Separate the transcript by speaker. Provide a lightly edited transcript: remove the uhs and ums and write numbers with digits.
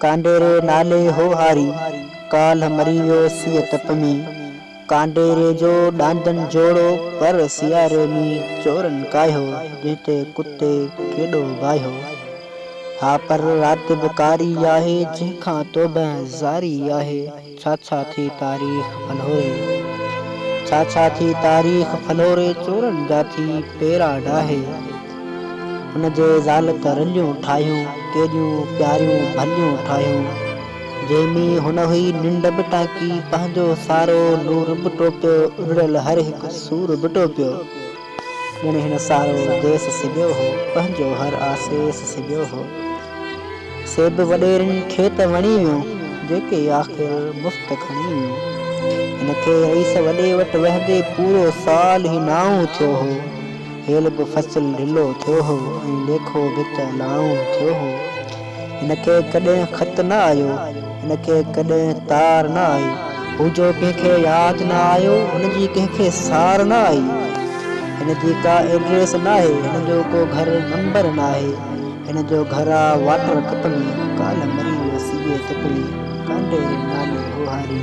Speaker 1: कांडे रे नाले हो हारी काल मरी वियो सीअ तप में। कांडे रे जो डांदन जोड़ो पर सियारे में चोरन कायो जिते कुत्ते केॾो गायो। हा पर रात बकारी आहे जंहिंखां तोबह ज़ारी आहे। छा थी तारीख़ फलोरे छा थी तारीख़ फलोरे चोरन जा थी पेरा डाहे। हुनजे ज़ाल त रलियूं ठाहियूं केॾियूं प्यारियूं भलियूं ठाहियूं। जंहिंमें हुन हुई निंड बि टांकी पंहिंजो सारो नूर बि टोपियो उड़ियल हर हिकु सूर बि टोपियो। ॼण हिन सारो देस सिबियो हो पंहिंजो हर आसेस सिबियो हो। सेब वॾेरनि खे त वणी वियो जेके आख़िर मुफ़्त खणी वियो। हिनखे रईस वॾे वटि वहंदे पूरो साल ई नाऊं थियो हो। हेल बि फसल ढिलो थियो हो ऐं लेखो बि त लाऊं थियो हो। हिनखे कॾहिं ख़त न आयो हिनखे कॾहिं तार न आई। हू जो कंहिंखे यादि न आयो हुनजी कंहिंखे सार न आई। हिनजी का एड्रेस न आहे हिनजो को घर नंबर न आहे। हिनजो घर आहे वाटर कप में काल मरी वियो सीए तप में। कांडे रे नाले हो हारी।